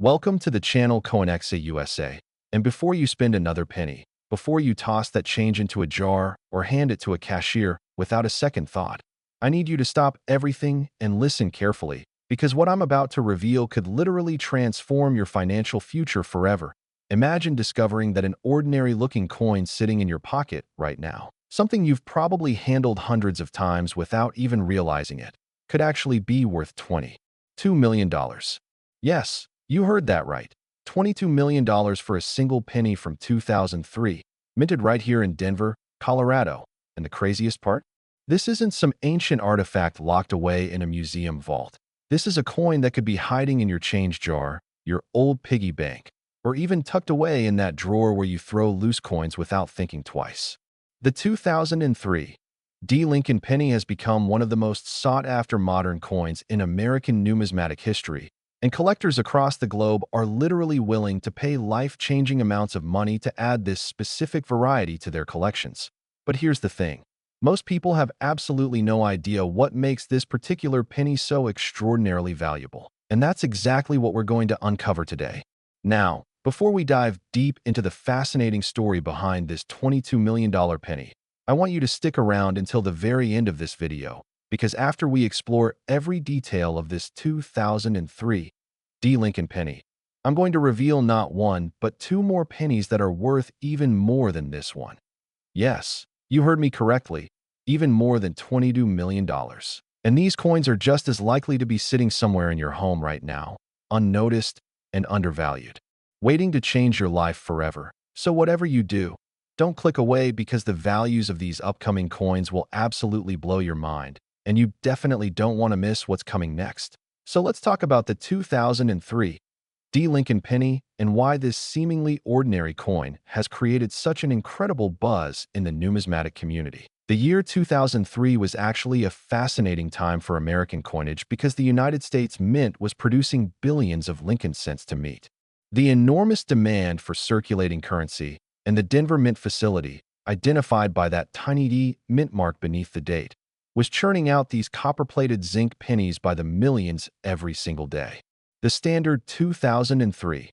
Welcome to the channel Coinexa USA. And before you spend another penny, before you toss that change into a jar or hand it to a cashier without a second thought, I need you to stop everything and listen carefully, because what I'm about to reveal could literally transform your financial future forever. Imagine discovering that an ordinary-looking coin sitting in your pocket right now, something you've probably handled hundreds of times without even realizing it, could actually be worth $22 million. Yes, you heard that right. $22 million for a single penny from 2003, minted right here in Denver, Colorado. And the craziest part? This isn't some ancient artifact locked away in a museum vault. This is a coin that could be hiding in your change jar, your old piggy bank, or even tucked away in that drawer where you throw loose coins without thinking twice. The 2003 Lincoln Penny has become one of the most sought-after modern coins in American numismatic history, and collectors across the globe are literally willing to pay life-changing amounts of money to add this specific variety to their collections. But here's the thing. Most people have absolutely no idea what makes this particular penny so extraordinarily valuable. And that's exactly what we're going to uncover today. Now, before we dive deep into the fascinating story behind this $22 million penny, I want you to stick around until the very end of this video, because after we explore every detail of this 2003 Lincoln Penny, I'm going to reveal not one, but two more pennies that are worth even more than this one. Yes, you heard me correctly, even more than $22 million. And these coins are just as likely to be sitting somewhere in your home right now, unnoticed and undervalued, waiting to change your life forever. So whatever you do, don't click away, because the values of these upcoming coins will absolutely blow your mind, and you definitely don't want to miss what's coming next. So let's talk about the 2003 Lincoln Penny and why this seemingly ordinary coin has created such an incredible buzz in the numismatic community. The year 2003 was actually a fascinating time for American coinage because the United States Mint was producing billions of Lincoln cents to meet the enormous demand for circulating currency, and the Denver Mint facility, identified by that tiny D mint mark beneath the date, was churning out these copper-plated zinc pennies by the millions every single day. The standard 2003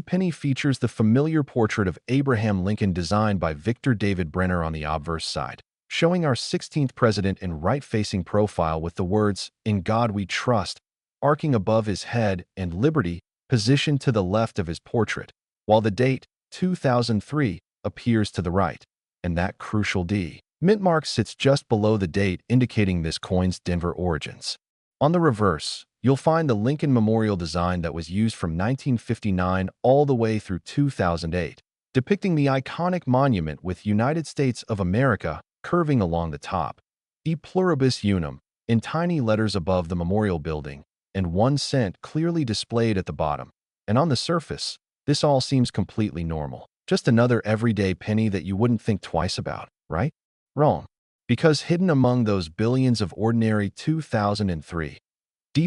penny features the familiar portrait of Abraham Lincoln designed by Victor David Brenner on the obverse side, showing our 16th president in right-facing profile with the words, "In God We Trust," arcing above his head, and "Liberty" positioned to the left of his portrait, while the date 2003 appears to the right, and that crucial D mint mark sits just below the date, indicating this coin's Denver origins. On the reverse, you'll find the Lincoln Memorial design that was used from 1959 all the way through 2008, depicting the iconic monument with United States of America curving along the top, E Pluribus Unum, in tiny letters above the memorial building, and 1 cent clearly displayed at the bottom. And on the surface, this all seems completely normal. Just another everyday penny that you wouldn't think twice about, right? Wrong. Because hidden among those billions of ordinary 2003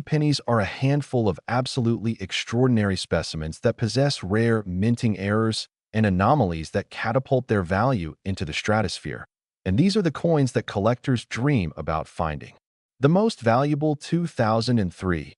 pennies are a handful of absolutely extraordinary specimens that possess rare minting errors and anomalies that catapult their value into the stratosphere. And these are the coins that collectors dream about finding. The most valuable 2003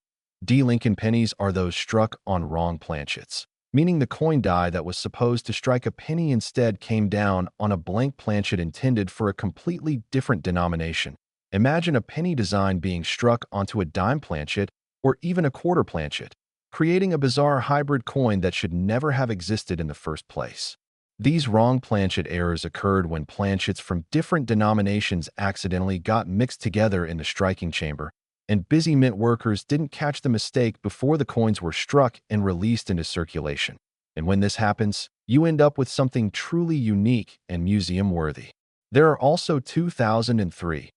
Lincoln pennies are those struck on wrong planchets, meaning the coin die that was supposed to strike a penny instead came down on a blank planchet intended for a completely different denomination. Imagine a penny design being struck onto a dime planchet or even a quarter planchet, creating a bizarre hybrid coin that should never have existed in the first place. These wrong planchet errors occurred when planchets from different denominations accidentally got mixed together in the striking chamber, and busy mint workers didn't catch the mistake before the coins were struck and released into circulation. And when this happens, you end up with something truly unique and museum-worthy. There are also 2003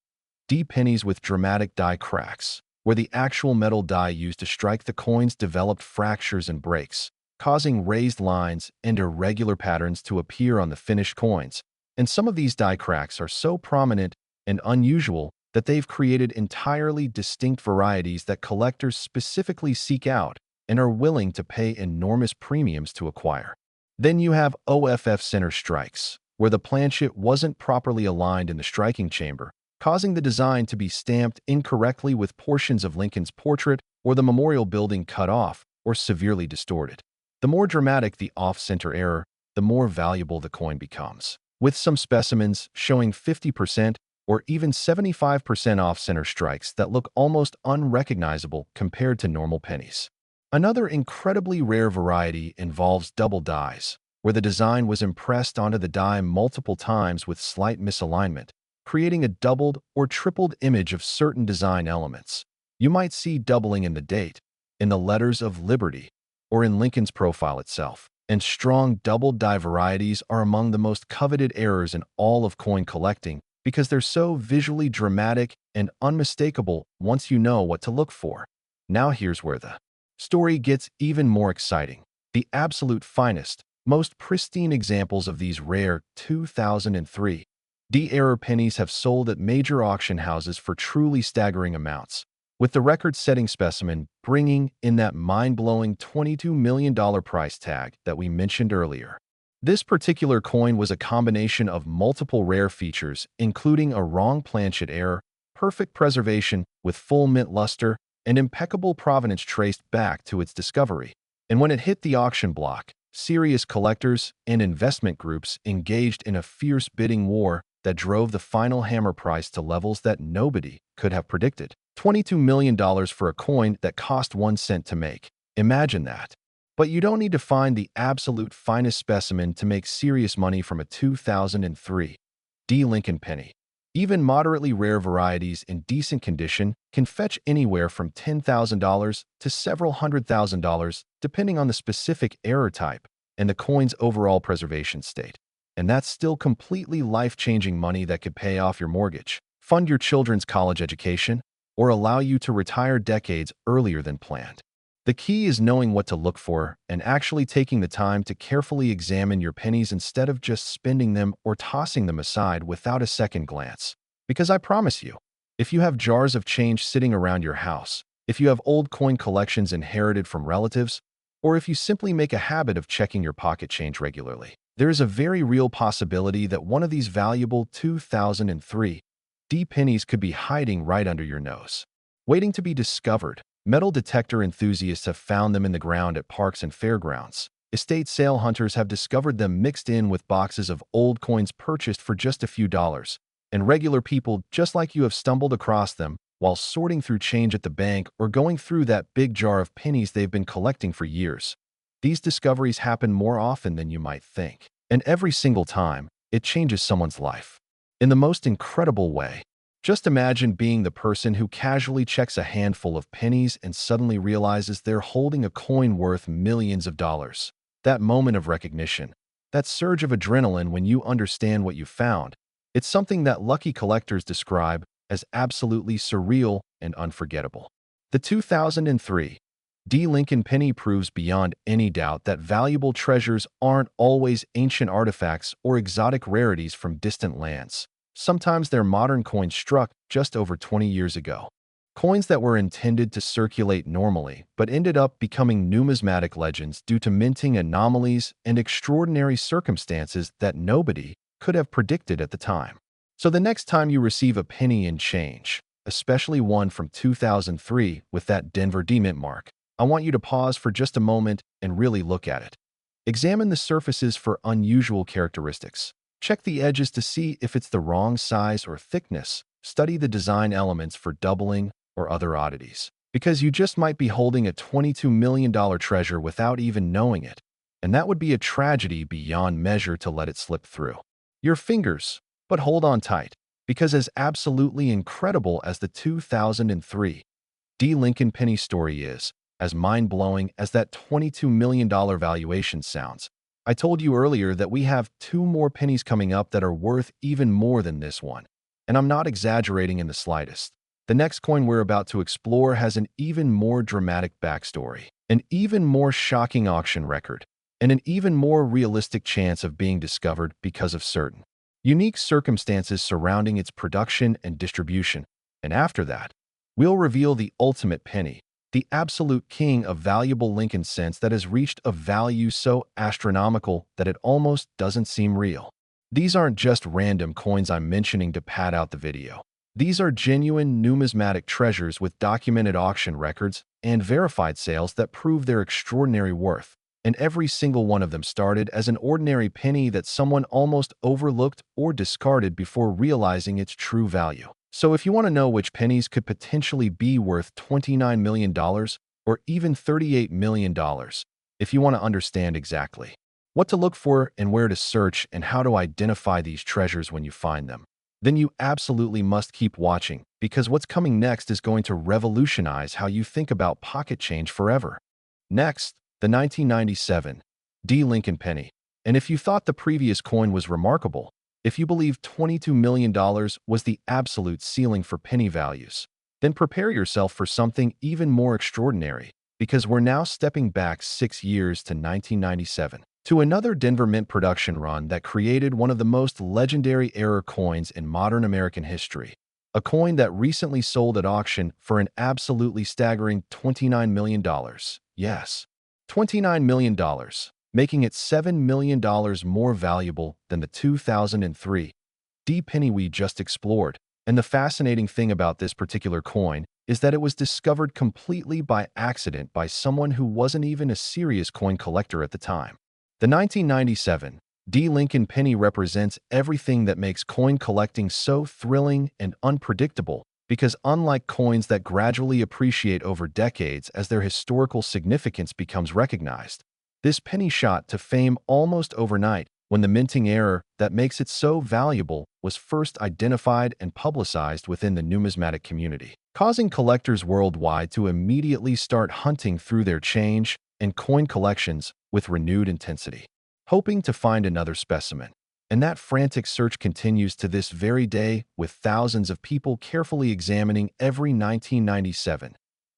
pennies with dramatic die cracks, where the actual metal die used to strike the coins developed fractures and breaks, causing raised lines and irregular patterns to appear on the finished coins. And some of these die cracks are so prominent and unusual that they've created entirely distinct varieties that collectors specifically seek out and are willing to pay enormous premiums to acquire. Then you have OFF center strikes, where the planchet wasn't properly aligned in the striking chamber, causing the design to be stamped incorrectly with portions of Lincoln's portrait or the memorial building cut off, or severely distorted. The more dramatic the off-center error, the more valuable the coin becomes, with some specimens showing 50% or even 75% off-center strikes that look almost unrecognizable compared to normal pennies. Another incredibly rare variety involves double dies, where the design was impressed onto the die multiple times with slight misalignment, creating a doubled or tripled image of certain design elements. You might see doubling in the date, in the letters of Liberty, or in Lincoln's profile itself. And strong double die varieties are among the most coveted errors in all of coin collecting because they're so visually dramatic and unmistakable once you know what to look for. Now here's where the story gets even more exciting. The absolute finest, most pristine examples of these rare 2003 D-era pennies have sold at major auction houses for truly staggering amounts, with the record-setting specimen bringing in that mind-blowing $22 million price tag that we mentioned earlier. This particular coin was a combination of multiple rare features, including a wrong planchet error, perfect preservation with full mint luster, and impeccable provenance traced back to its discovery. And when it hit the auction block, serious collectors and investment groups engaged in a fierce bidding war that drove the final hammer price to levels that nobody could have predicted. $22 million for a coin that cost 1 cent to make. Imagine that. But you don't need to find the absolute finest specimen to make serious money from a 2003 D Lincoln penny. Even moderately rare varieties in decent condition can fetch anywhere from $10,000 to several $100,000, depending on the specific error type and the coin's overall preservation state. And that's still completely life-changing money that could pay off your mortgage, fund your children's college education, or allow you to retire decades earlier than planned. The key is knowing what to look for and actually taking the time to carefully examine your pennies instead of just spending them or tossing them aside without a second glance. Because I promise you, if you have jars of change sitting around your house, if you have old coin collections inherited from relatives, or if you simply make a habit of checking your pocket change regularly, there is a very real possibility that one of these valuable 2003 D pennies could be hiding right under your nose, waiting to be discovered. Metal detector enthusiasts have found them in the ground at parks and fairgrounds. Estate sale hunters have discovered them mixed in with boxes of old coins purchased for just a few dollars. And regular people just like you have stumbled across them while sorting through change at the bank or going through that big jar of pennies they've been collecting for years. These discoveries happen more often than you might think. And every single time, it changes someone's life in the most incredible way. Just imagine being the person who casually checks a handful of pennies and suddenly realizes they're holding a coin worth millions of dollars. That moment of recognition, that surge of adrenaline when you understand what you found, it's something that lucky collectors describe as absolutely surreal and unforgettable. The 2003 D Lincoln penny proves beyond any doubt that valuable treasures aren't always ancient artifacts or exotic rarities from distant lands. Sometimes they're modern coins struck just over 20 years ago. Coins that were intended to circulate normally but ended up becoming numismatic legends due to minting anomalies and extraordinary circumstances that nobody could have predicted at the time. So the next time you receive a penny in change, especially one from 2003 with that Denver D mint mark, I want you to pause for just a moment and really look at it. Examine the surfaces for unusual characteristics. Check the edges to see if it's the wrong size or thickness. Study the design elements for doubling or other oddities, because you just might be holding a $22 million treasure without even knowing it, and that would be a tragedy beyond measure to let it slip through your fingers. But hold on tight, because as absolutely incredible as the 2003 D Lincoln penny story is, as mind-blowing as that $22 million valuation sounds, I told you earlier that we have 2 more pennies coming up that are worth even more than this one. And I'm not exaggerating in the slightest. The next coin we're about to explore has an even more dramatic backstory, an even more shocking auction record, and an even more realistic chance of being discovered because of certain unique circumstances surrounding its production and distribution. And after that, we'll reveal the ultimate penny, the absolute king of valuable Lincoln cents that has reached a value so astronomical that it almost doesn't seem real. These aren't just random coins I'm mentioning to pad out the video. These are genuine numismatic treasures with documented auction records and verified sales that prove their extraordinary worth. And every single one of them started as an ordinary penny that someone almost overlooked or discarded before realizing its true value. So if you want to know which pennies could potentially be worth $29 million or even $38 million, if you want to understand exactly what to look for and where to search and how to identify these treasures when you find them, then you absolutely must keep watching, because what's coming next is going to revolutionize how you think about pocket change forever. Next, the 1997 D. Lincoln Penny. And if you thought the previous coin was remarkable, if you believe $22 million was the absolute ceiling for penny values, then prepare yourself for something even more extraordinary, because we're now stepping back 6 years to 1997, to another Denver Mint production run that created one of the most legendary error coins in modern American history. A coin that recently sold at auction for an absolutely staggering $29 million. Yes, $29 million, making it $7 million more valuable than the 2003 D penny we just explored. And the fascinating thing about this particular coin is that it was discovered completely by accident by someone who wasn't even a serious coin collector at the time. The 1997 D. Lincoln Penny represents everything that makes coin collecting so thrilling and unpredictable, because unlike coins that gradually appreciate over decades as their historical significance becomes recognized, this penny shot to fame almost overnight when the minting error that makes it so valuable was first identified and publicized within the numismatic community, causing collectors worldwide to immediately start hunting through their change and coin collections with renewed intensity, hoping to find another specimen. And that frantic search continues to this very day, with thousands of people carefully examining every 1997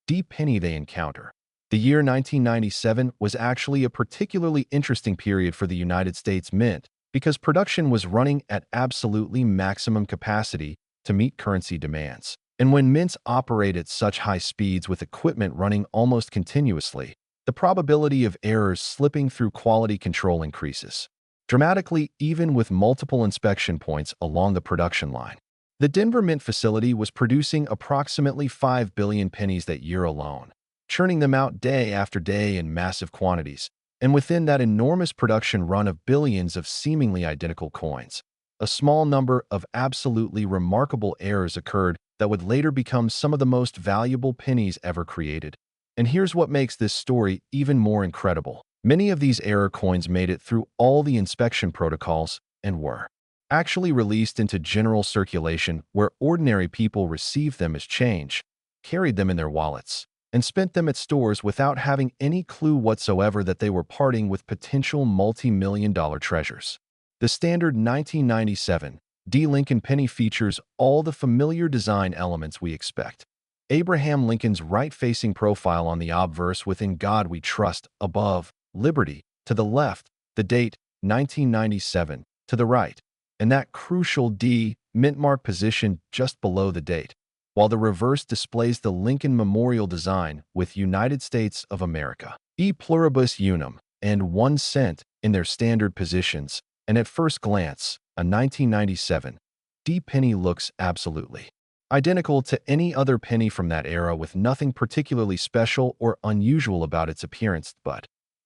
D penny they encounter. The year 1997 was actually a particularly interesting period for the United States Mint, because production was running at absolutely maximum capacity to meet currency demands. And when mints operate at such high speeds with equipment running almost continuously, the probability of errors slipping through quality control increases dramatically, even with multiple inspection points along the production line. The Denver Mint facility was producing approximately 5 billion pennies that year alone, churning them out day after day in massive quantities. And within that enormous production run of billions of seemingly identical coins, a small number of absolutely remarkable errors occurred that would later become some of the most valuable pennies ever created. And here's what makes this story even more incredible. Many of these error coins made it through all the inspection protocols and were actually released into general circulation, where ordinary people received them as change, carried them in their wallets, and spent them at stores without having any clue whatsoever that they were parting with potential multi-million-dollar treasures. The standard 1997 D. Lincoln Penny features all the familiar design elements we expect. Abraham Lincoln's right-facing profile on the obverse with "In God We Trust" above, Liberty to the left, the date 1997 to the right, and that crucial D mint mark position just below the date, while the reverse displays the Lincoln Memorial design with United States of America, E pluribus unum, and 1 cent in their standard positions. And at first glance, a 1997 D penny looks absolutely identical to any other penny from that era, with nothing particularly special or unusual about its appearance.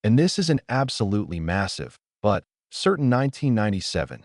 And this is an absolutely massive, but certain 1997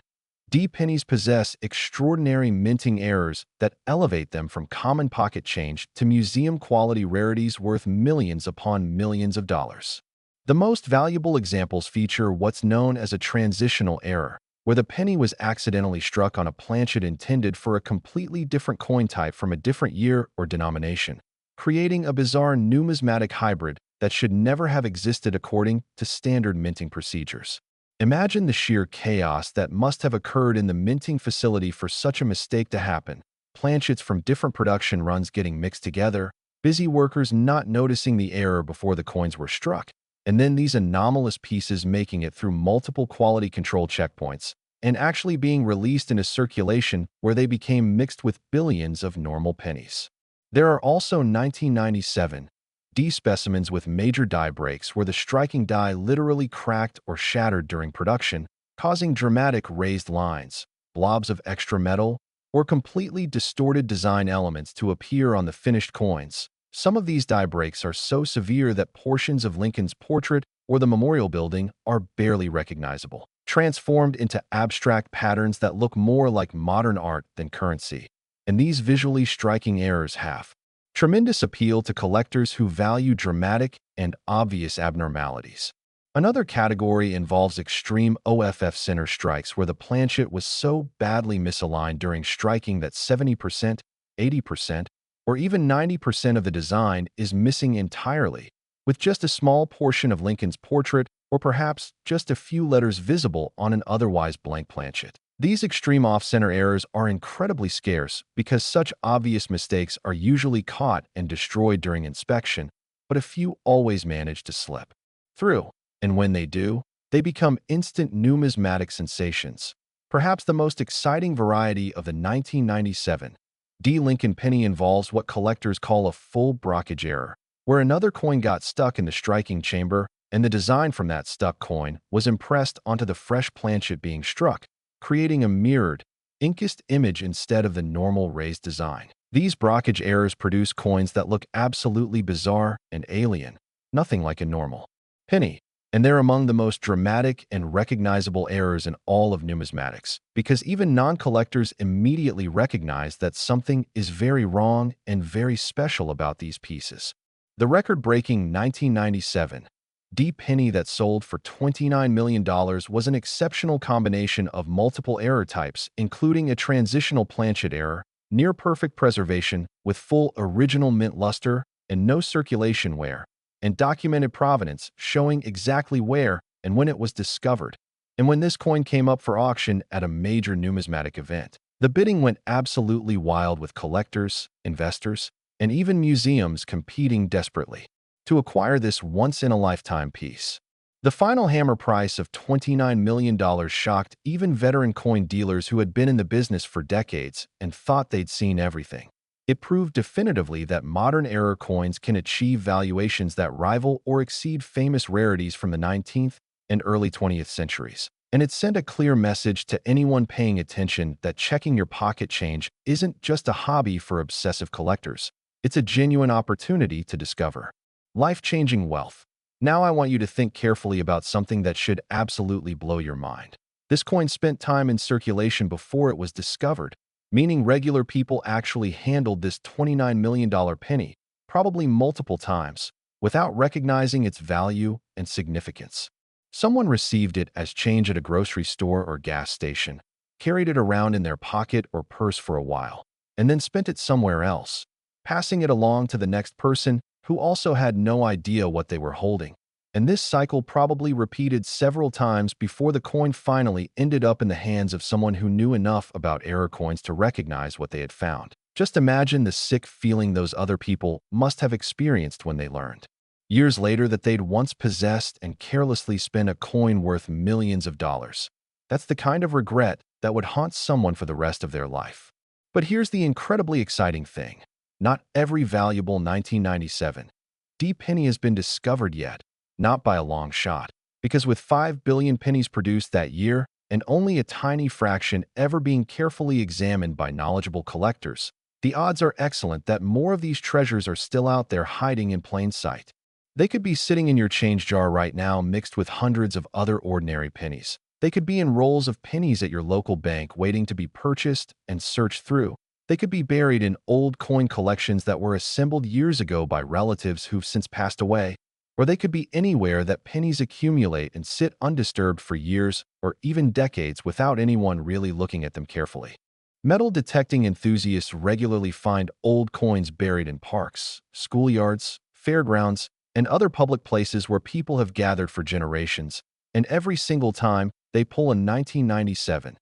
D pennies possess extraordinary minting errors that elevate them from common pocket change to museum-quality rarities worth millions upon millions of dollars. The most valuable examples feature what's known as a transitional error, where the penny was accidentally struck on a planchet intended for a completely different coin type from a different year or denomination, creating a bizarre numismatic hybrid that should never have existed according to standard minting procedures. Imagine the sheer chaos that must have occurred in the minting facility for such a mistake to happen. Planchets from different production runs getting mixed together, busy workers not noticing the error before the coins were struck, and then these anomalous pieces making it through multiple quality control checkpoints and actually being released into circulation, where they became mixed with billions of normal pennies. There are also 1997 D specimens with major die breaks, where the striking die literally cracked or shattered during production, causing dramatic raised lines, blobs of extra metal, or completely distorted design elements to appear on the finished coins. Some of these die breaks are so severe that portions of Lincoln's portrait or the memorial building are barely recognizable, transformed into abstract patterns that look more like modern art than currency. And these visually striking errors have tremendous appeal to collectors who value dramatic and obvious abnormalities. Another category involves extreme OFF center strikes where the planchet was so badly misaligned during striking that 70%, 80%, or even 90% of the design is missing entirely, with just a small portion of Lincoln's portrait or perhaps just a few letters visible on an otherwise blank planchet. These extreme off-center errors are incredibly scarce because such obvious mistakes are usually caught and destroyed during inspection, but a few always manage to slip through. And when they do, they become instant numismatic sensations. Perhaps the most exciting variety of the 1997 D Lincoln penny involves what collectors call a full brockage error, where another coin got stuck in the striking chamber and the design from that stuck coin was impressed onto the fresh planchet being struck, creating a mirrored, inked image instead of the normal raised design. These brockage errors produce coins that look absolutely bizarre and alien, nothing like a normal penny. And they're among the most dramatic and recognizable errors in all of numismatics, because even non-collectors immediately recognize that something is very wrong and very special about these pieces. The record-breaking 1997 D penny that sold for $29 million was an exceptional combination of multiple error types, including a transitional planchet error, near-perfect preservation with full original mint luster and no circulation wear, and documented provenance showing exactly where and when it was discovered. And when this coin came up for auction at a major numismatic event, the bidding went absolutely wild with collectors, investors, and even museums competing desperately to acquire this once-in-a-lifetime piece. The final hammer price of $29 million shocked even veteran coin dealers who had been in the business for decades and thought they'd seen everything. It proved definitively that modern error coins can achieve valuations that rival or exceed famous rarities from the 19th and early 20th centuries. And it sent a clear message to anyone paying attention that checking your pocket change isn't just a hobby for obsessive collectors. It's a genuine opportunity to discover life-changing wealth. Now I want you to think carefully about something that should absolutely blow your mind. This coin spent time in circulation before it was discovered, meaning regular people actually handled this $29 million penny, probably multiple times, without recognizing its value and significance. Someone received it as change at a grocery store or gas station, carried it around in their pocket or purse for a while, and then spent it somewhere else, passing it along to the next person who also had no idea what they were holding. And this cycle probably repeated several times before the coin finally ended up in the hands of someone who knew enough about error coins to recognize what they had found. Just imagine the sick feeling those other people must have experienced when they learned, years later, that they'd once possessed and carelessly spent a coin worth millions of dollars. That's the kind of regret that would haunt someone for the rest of their life. But here's the incredibly exciting thing. Not every valuable 1997 D penny has been discovered yet. Not by a long shot, because with 5 billion pennies produced that year and only a tiny fraction ever being carefully examined by knowledgeable collectors, the odds are excellent that more of these treasures are still out there hiding in plain sight. They could be sitting in your change jar right now mixed with hundreds of other ordinary pennies. They could be in rolls of pennies at your local bank waiting to be purchased and searched through. They could be buried in old coin collections that were assembled years ago by relatives who've since passed away. Or they could be anywhere that pennies accumulate and sit undisturbed for years or even decades without anyone really looking at them carefully. Metal detecting enthusiasts regularly find old coins buried in parks, schoolyards, fairgrounds, and other public places where people have gathered for generations, and every single time they pull a 1997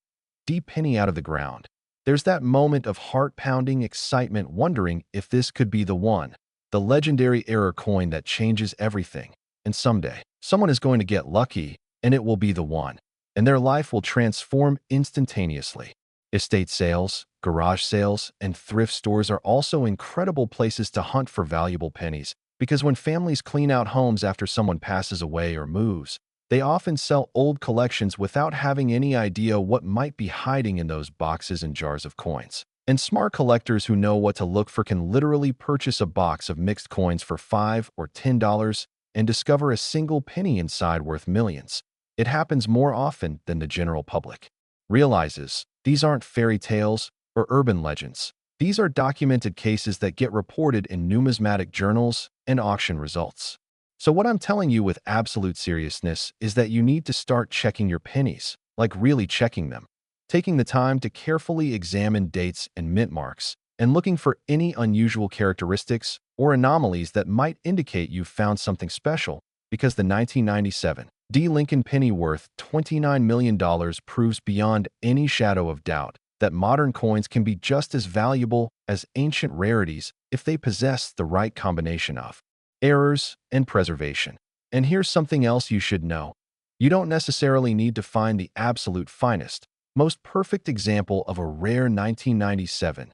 D penny out of the ground, there's that moment of heart-pounding excitement wondering if this could be the one. The legendary error coin that changes everything. And someday, someone is going to get lucky, and it will be the one. And their life will transform instantaneously. Estate sales, garage sales, and thrift stores are also incredible places to hunt for valuable pennies, because when families clean out homes after someone passes away or moves, they often sell old collections without having any idea what might be hiding in those boxes and jars of coins. And smart collectors who know what to look for can literally purchase a box of mixed coins for $5 or $10 and discover a single penny inside worth millions. It happens more often than the general public realizes. These aren't fairy tales or urban legends. These are documented cases that get reported in numismatic journals and auction results. So what I'm telling you with absolute seriousness is that you need to start checking your pennies, like really checking them, taking the time to carefully examine dates and mint marks, and looking for any unusual characteristics or anomalies that might indicate you've found something special, because the 1997 Lincoln penny worth $29 million proves beyond any shadow of doubt that modern coins can be just as valuable as ancient rarities if they possess the right combination of errors and preservation. And here's something else you should know. You don't necessarily need to find the absolute finest, most perfect example of a rare 1997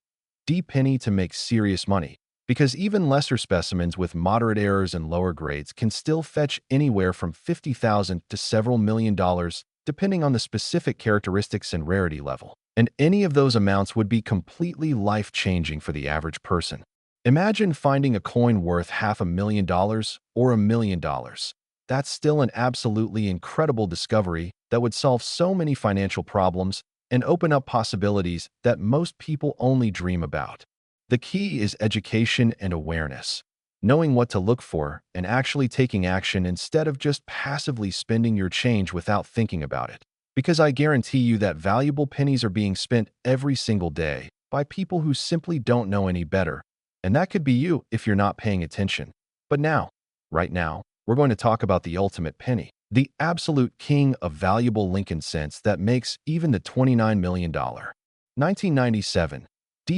penny to make serious money, because even lesser specimens with moderate errors and lower grades can still fetch anywhere from $50,000 to several $1,000,000, depending on the specific characteristics and rarity level. And any of those amounts would be completely life-changing for the average person. Imagine finding a coin worth $500,000 or $1,000,000. That's still an absolutely incredible discovery that would solve so many financial problems and open up possibilities that most people only dream about. The key is education and awareness, knowing what to look for and actually taking action instead of just passively spending your change without thinking about it. Because I guarantee you that valuable pennies are being spent every single day by people who simply don't know any better. And that could be you if you're not paying attention. But now, right now, we're going to talk about the ultimate penny, the absolute king of valuable Lincoln cents that makes even the $29 million 1997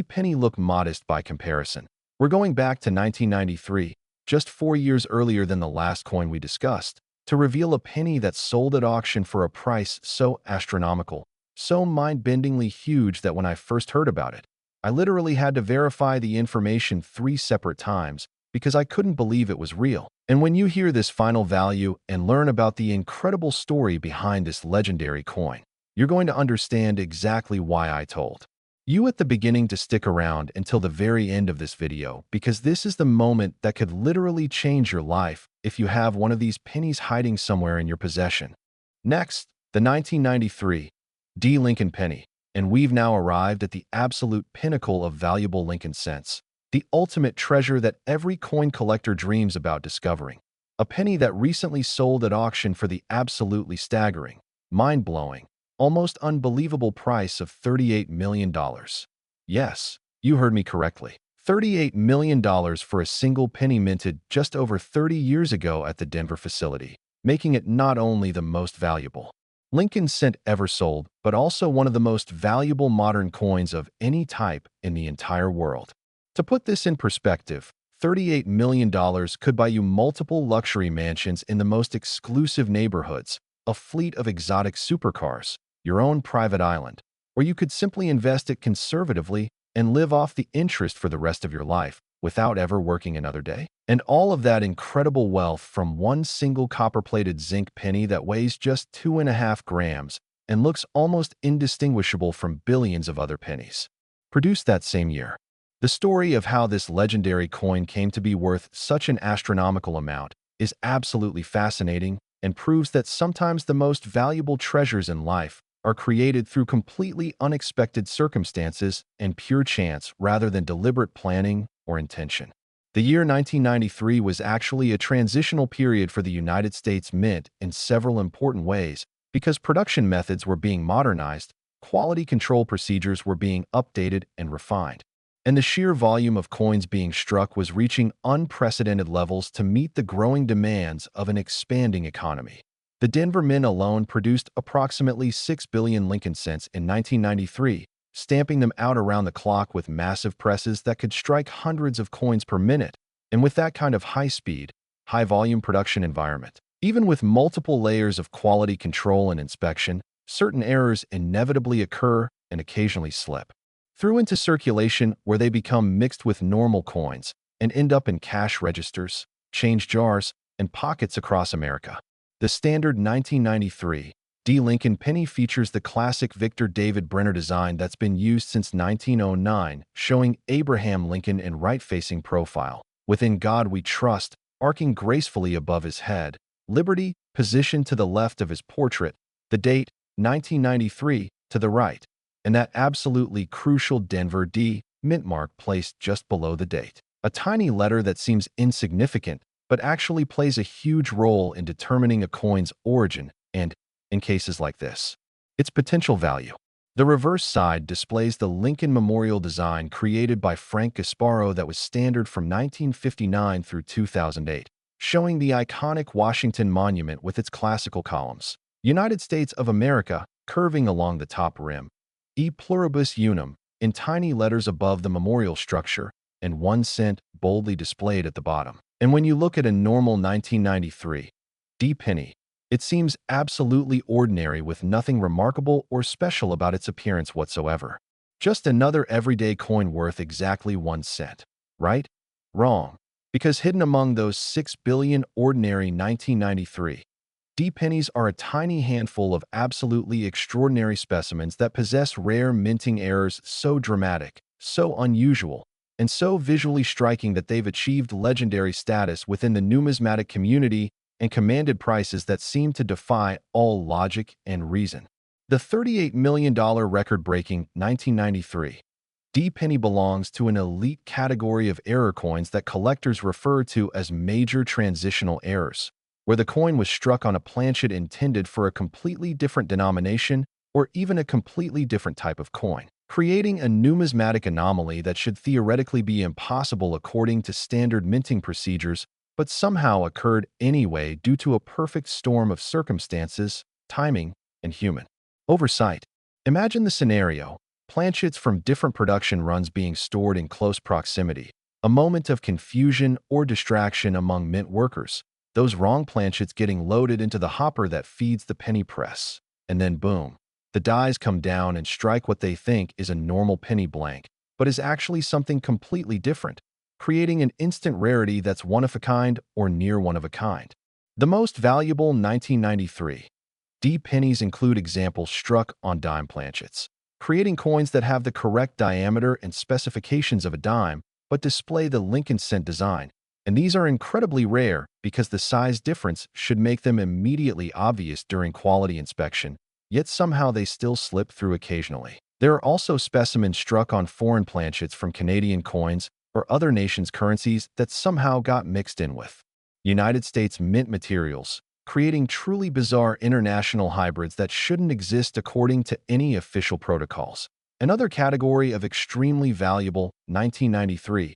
penny look modest by comparison. We're going back to 1993, just 4 years earlier than the last coin we discussed, to reveal a penny that sold at auction for a price so astronomical, so mind-bendingly huge that when I first heard about it, I literally had to verify the information 3 separate times because I couldn't believe it was real. And when you hear this final value and learn about the incredible story behind this legendary coin, you're going to understand exactly why I told you at the beginning to stick around until the very end of this video, because this is the moment that could literally change your life if you have one of these pennies hiding somewhere in your possession. Next, the 1993 Lincoln penny, and we've now arrived at the absolute pinnacle of valuable Lincoln cents, the ultimate treasure that every coin collector dreams about discovering. A penny that recently sold at auction for the absolutely staggering, mind-blowing, almost unbelievable price of $38 million. Yes, you heard me correctly. $38 million for a single penny minted just over 30 years ago at the Denver facility, making it not only the most valuable Lincoln cent ever sold, but also one of the most valuable modern coins of any type in the entire world. To put this in perspective, $38 million could buy you multiple luxury mansions in the most exclusive neighborhoods, a fleet of exotic supercars, your own private island, or you could simply invest it conservatively and live off the interest for the rest of your life without ever working another day. And all of that incredible wealth from one single copper-plated zinc penny that weighs just 2.5 grams and looks almost indistinguishable from billions of other pennies produced that same year. The story of how this legendary coin came to be worth such an astronomical amount is absolutely fascinating and proves that sometimes the most valuable treasures in life are created through completely unexpected circumstances and pure chance rather than deliberate planning or intention. The year 1993 was actually a transitional period for the United States Mint in several important ways because production methods were being modernized, quality control procedures were being updated and refined, and the sheer volume of coins being struck was reaching unprecedented levels to meet the growing demands of an expanding economy. The Denver Mint alone produced approximately 6 billion Lincoln cents in 1993, stamping them out around the clock with massive presses that could strike hundreds of coins per minute. And with that kind of high-speed, high-volume production environment, even with multiple layers of quality control and inspection, certain errors inevitably occur and occasionally slip through into circulation where they become mixed with normal coins and end up in cash registers, change jars, and pockets across America. The standard 1993 D. Lincoln Penny features the classic Victor David Brenner design that's been used since 1909, showing Abraham Lincoln in right-facing profile. Within God we trust, arcing gracefully above his head. Liberty, positioned to the left of his portrait. The date, 1993, to the right. And that absolutely crucial Denver D. mint mark placed just below the date. A tiny letter that seems insignificant, but actually plays a huge role in determining a coin's origin and, in cases like this, its potential value. The reverse side displays the Lincoln Memorial design created by Frank Gasparo that was standard from 1959 through 2008, showing the iconic Washington Monument with its classical columns. United States of America, curving along the top rim. E pluribus unum, in tiny letters above the memorial structure, and 1 cent boldly displayed at the bottom. And when you look at a normal 1993 D penny, it seems absolutely ordinary with nothing remarkable or special about its appearance whatsoever. Just another everyday coin worth exactly 1 cent. Right? Wrong. Because hidden among those 6 billion ordinary 1993 D pennies are a tiny handful of absolutely extraordinary specimens that possess rare minting errors so dramatic, so unusual, and so visually striking that they've achieved legendary status within the numismatic community and commanded prices that seem to defy all logic and reason. The $38 million record-breaking 1993 D penny belongs to an elite category of error coins that collectors refer to as major transitional errors, where the coin was struck on a planchet intended for a completely different denomination or even a completely different type of coin, creating a numismatic anomaly that should theoretically be impossible according to standard minting procedures, but somehow occurred anyway due to a perfect storm of circumstances, timing, and human oversight. Imagine the scenario: planchets from different production runs being stored in close proximity, a moment of confusion or distraction among mint workers, those wrong planchets getting loaded into the hopper that feeds the penny press, and then boom, the dies come down and strike what they think is a normal penny blank, but is actually something completely different, creating an instant rarity that's one of a kind or near one of a kind. The most valuable 1993 D pennies include examples struck on dime planchets, creating coins that have the correct diameter and specifications of a dime, but display the Lincoln cent design. And these are incredibly rare because the size difference should make them immediately obvious during quality inspection, yet somehow they still slip through occasionally. There are also specimens struck on foreign planchets from Canadian coins or other nations' currencies that somehow got mixed in with United States mint materials, creating truly bizarre international hybrids that shouldn't exist according to any official protocols. Another category of extremely valuable 1993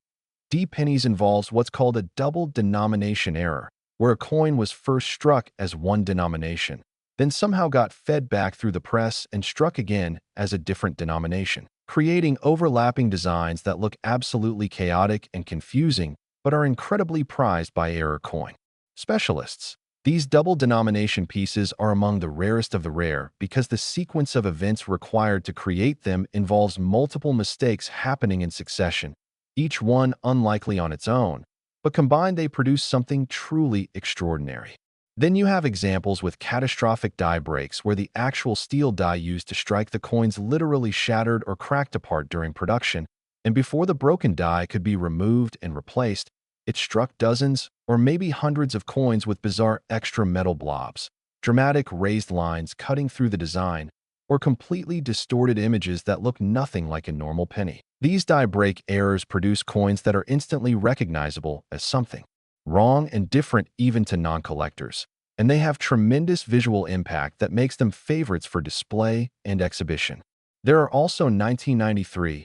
D pennies involves what's called a double denomination error, where a coin was first struck as one denomination, then somehow got fed back through the press and struck again as a different denomination, creating overlapping designs that look absolutely chaotic and confusing, but are incredibly prized by error coin specialists. These double denomination pieces are among the rarest of the rare because the sequence of events required to create them involves multiple mistakes happening in succession, each one unlikely on its own, but combined they produce something truly extraordinary. Then you have examples with catastrophic die breaks where the actual steel die used to strike the coins literally shattered or cracked apart during production, and before the broken die could be removed and replaced, it struck dozens or maybe hundreds of coins with bizarre extra metal blobs, dramatic raised lines cutting through the design, or completely distorted images that look nothing like a normal penny. These die break errors produce coins that are instantly recognizable as something wrong and different even to non-collectors, and they have tremendous visual impact that makes them favorites for display and exhibition. There are also 1993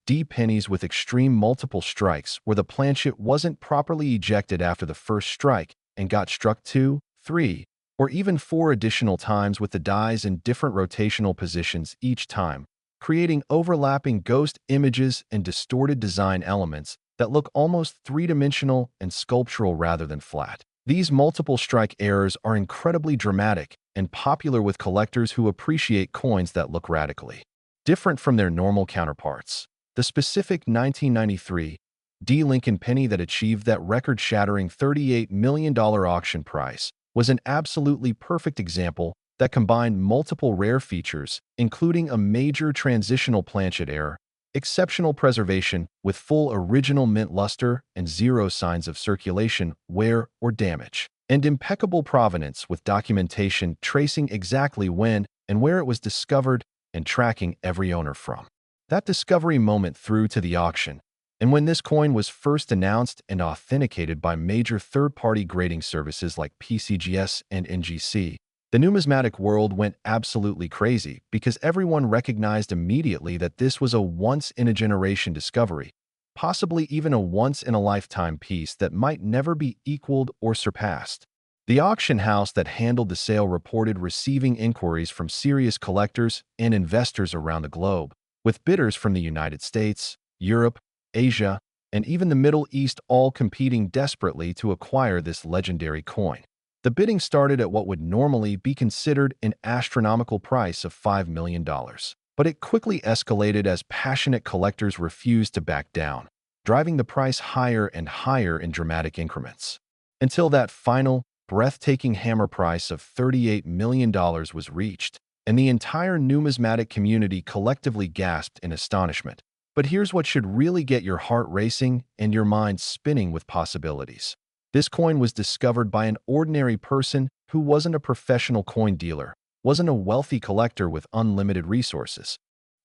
D pennies with extreme multiple strikes where the planchet wasn't properly ejected after the first strike and got struck 2, 3, or even 4 additional times with the dies in different rotational positions each time, creating overlapping ghost images and distorted design elements that look almost three-dimensional and sculptural rather than flat. These multiple strike errors are incredibly dramatic and popular with collectors who appreciate coins that look radically different from their normal counterparts. The specific 1993 D Lincoln penny that achieved that record-shattering $38 million auction price was an absolutely perfect example that combined multiple rare features, including a major transitional planchet error, exceptional preservation with full original mint luster and zero signs of circulation, wear, or damage, and impeccable provenance with documentation tracing exactly when and where it was discovered and tracking every owner from that discovery moment through to the auction. And when this coin was first announced and authenticated by major third-party grading services like PCGS and NGC, the numismatic world went absolutely crazy because everyone recognized immediately that this was a once-in-a-generation discovery, possibly even a once-in-a-lifetime piece that might never be equaled or surpassed. The auction house that handled the sale reported receiving inquiries from serious collectors and investors around the globe, with bidders from the United States, Europe, Asia, and even the Middle East all competing desperately to acquire this legendary coin. The bidding started at what would normally be considered an astronomical price of $5 million, but it quickly escalated as passionate collectors refused to back down, driving the price higher and higher in dramatic increments, until that final, breathtaking hammer price of $38 million was reached, and the entire numismatic community collectively gasped in astonishment. But here's what should really get your heart racing and your mind spinning with possibilities. This coin was discovered by an ordinary person who wasn't a professional coin dealer, wasn't a wealthy collector with unlimited resources,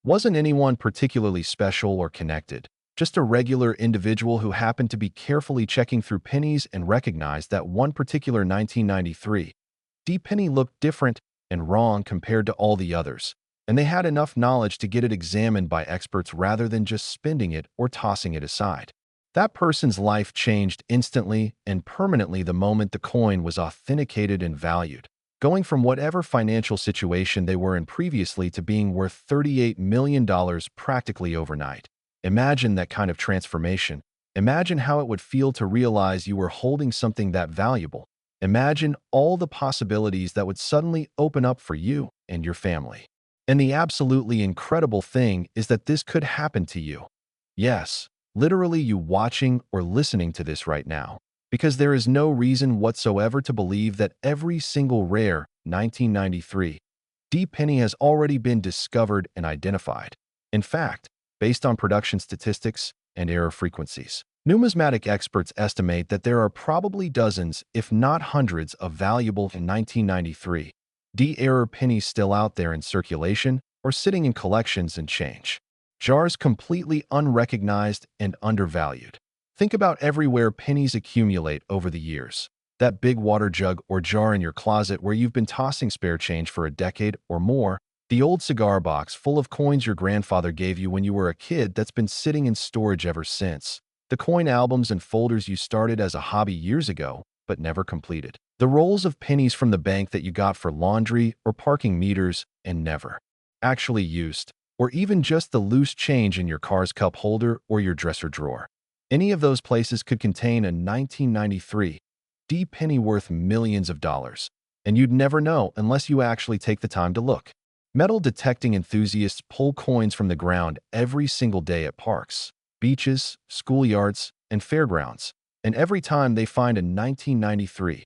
wasn't anyone particularly special or connected, just a regular individual who happened to be carefully checking through pennies and recognized that one particular 1993 D penny looked different and wrong compared to all the others, and they had enough knowledge to get it examined by experts rather than just spending it or tossing it aside. That person's life changed instantly and permanently the moment the coin was authenticated and valued, going from whatever financial situation they were in previously to being worth $38 million practically overnight. Imagine that kind of transformation. Imagine how it would feel to realize you were holding something that valuable. Imagine all the possibilities that would suddenly open up for you and your family. And the absolutely incredible thing is that this could happen to you. Yes, literally you watching or listening to this right now, because there is no reason whatsoever to believe that every single rare 1993 D penny has already been discovered and identified. In fact, based on production statistics and error frequencies, numismatic experts estimate that there are probably dozens, if not hundreds, of valuable 1993 D error pennies still out there in circulation or sitting in collections and change jars completely unrecognized and undervalued. Think about everywhere pennies accumulate over the years. That big water jug or jar in your closet where you've been tossing spare change for a decade or more. The old cigar box full of coins your grandfather gave you when you were a kid that's been sitting in storage ever since. The coin albums and folders you started as a hobby years ago but never completed. The rolls of pennies from the bank that you got for laundry or parking meters and never actually used. Or even just the loose change in your car's cup holder or your dresser drawer. Any of those places could contain a 1993 D penny worth millions of dollars, and you'd never know unless you actually take the time to look. Metal detecting enthusiasts pull coins from the ground every single day at parks, beaches, schoolyards, and fairgrounds, and every time they find a 1993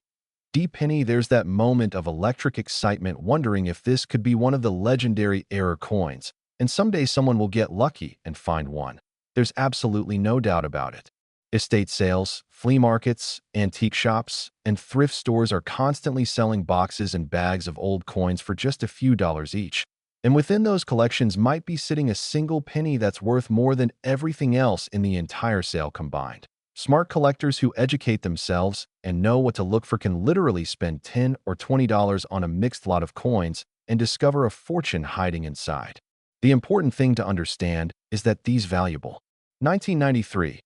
D penny, there's that moment of electric excitement wondering if this could be one of the legendary error coins. And someday someone will get lucky and find one. There's absolutely no doubt about it. Estate sales, flea markets, antique shops, and thrift stores are constantly selling boxes and bags of old coins for just a few dollars each. And within those collections might be sitting a single penny that's worth more than everything else in the entire sale combined. Smart collectors who educate themselves and know what to look for can literally spend $10 or $20 on a mixed lot of coins and discover a fortune hiding inside. The important thing to understand is that these valuable 1993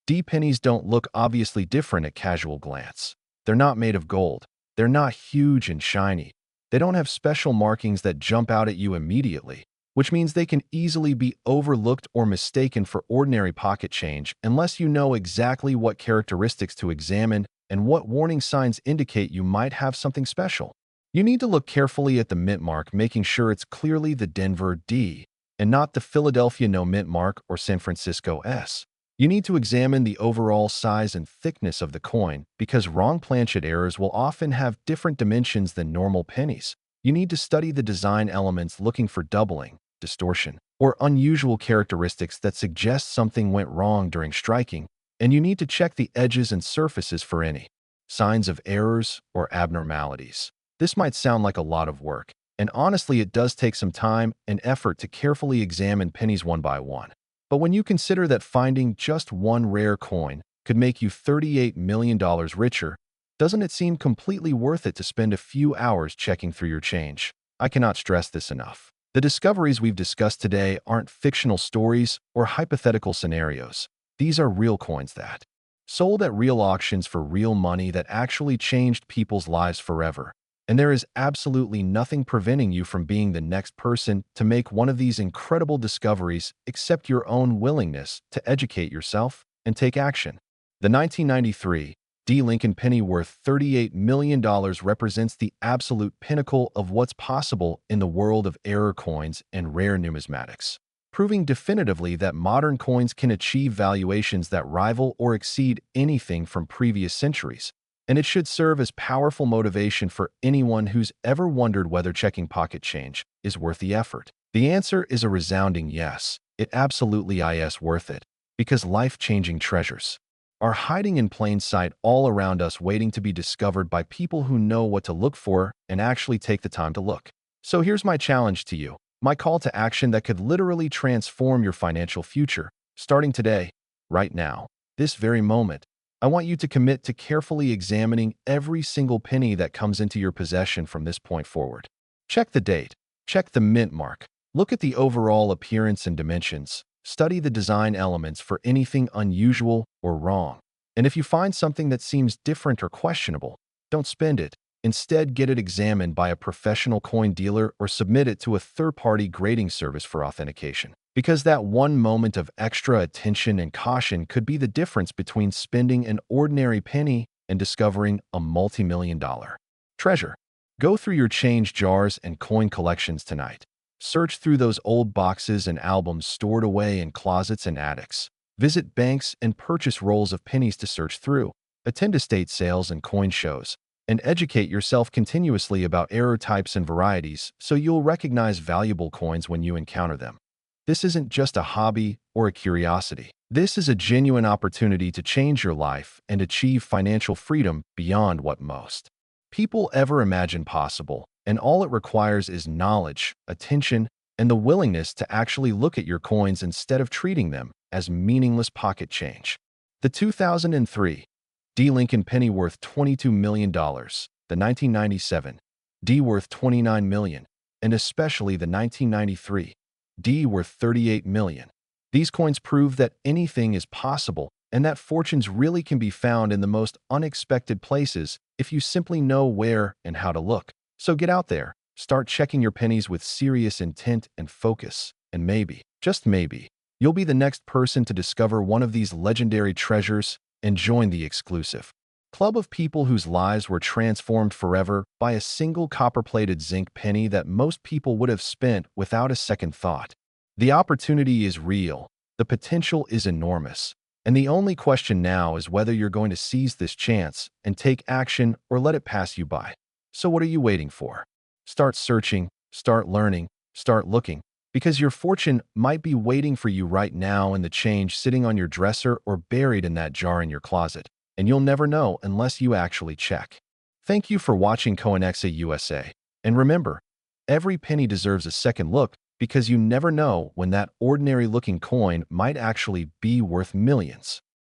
D pennies don't look obviously different at casual glance. They're not made of gold. They're not huge and shiny. They don't have special markings that jump out at you immediately, which means they can easily be overlooked or mistaken for ordinary pocket change unless you know exactly what characteristics to examine and what warning signs indicate you might have something special. You need to look carefully at the mint mark, making sure it's clearly the Denver D and not the Philadelphia no mint mark or San Francisco S. You need to examine the overall size and thickness of the coin because wrong planchet errors will often have different dimensions than normal pennies. You need to study the design elements looking for doubling, distortion, or unusual characteristics that suggest something went wrong during striking, and you need to check the edges and surfaces for any signs of errors or abnormalities. This might sound like a lot of work, and honestly, it does take some time and effort to carefully examine pennies one by one. But when you consider that finding just one rare coin could make you $38 million richer, doesn't it seem completely worth it to spend a few hours checking through your change? I cannot stress this enough. The discoveries we've discussed today aren't fictional stories or hypothetical scenarios. These are real coins that sold at real auctions for real money that actually changed people's lives forever. And there is absolutely nothing preventing you from being the next person to make one of these incredible discoveries except your own willingness to educate yourself and take action. The 1993 Lincoln penny worth $38 million represents the absolute pinnacle of what's possible in the world of error coins and rare numismatics, proving definitively that modern coins can achieve valuations that rival or exceed anything from previous centuries. And it should serve as powerful motivation for anyone who's ever wondered whether checking pocket change is worth the effort. The answer is a resounding yes. It absolutely is worth it, because life-changing treasures are hiding in plain sight all around us, waiting to be discovered by people who know what to look for and actually take the time to look. So here's my challenge to you, my call to action that could literally transform your financial future. Starting today, right now, this very moment, I want you to commit to carefully examining every single penny that comes into your possession from this point forward. Check the date, check the mint mark, look at the overall appearance and dimensions, study the design elements for anything unusual or wrong. And if you find something that seems different or questionable, don't spend it. Instead, get it examined by a professional coin dealer or submit it to a third-party grading service for authentication. Because that one moment of extra attention and caution could be the difference between spending an ordinary penny and discovering a multi-million-dollar treasure. Go through your change jars and coin collections tonight. Search through those old boxes and albums stored away in closets and attics. Visit banks and purchase rolls of pennies to search through. Attend estate sales and coin shows, and educate yourself continuously about error types and varieties so you'll recognize valuable coins when you encounter them. This isn't just a hobby or a curiosity. This is a genuine opportunity to change your life and achieve financial freedom beyond what most people ever imagine possible. And all it requires is knowledge, attention, and the willingness to actually look at your coins instead of treating them as meaningless pocket change. The 2003 Lincoln penny worth $22 million, the 1997 worth $29 million, and especially the 1993 worth $38 million. These coins prove that anything is possible and that fortunes really can be found in the most unexpected places if you simply know where and how to look. So get out there, start checking your pennies with serious intent and focus, and maybe, just maybe, you'll be the next person to discover one of these legendary treasures and join the exclusive club of people whose lives were transformed forever by a single copper-plated zinc penny that most people would have spent without a second thought. The opportunity is real, the potential is enormous, and the only question now is whether you're going to seize this chance and take action or let it pass you by. So what are you waiting for? Start searching, start learning, start looking, because your fortune might be waiting for you right now in the change sitting on your dresser or buried in that jar in your closet, and you'll never know unless you actually check. Thank you for watching CoinExa USA, and remember, every penny deserves a second look because you never know when that ordinary-looking coin might actually be worth millions.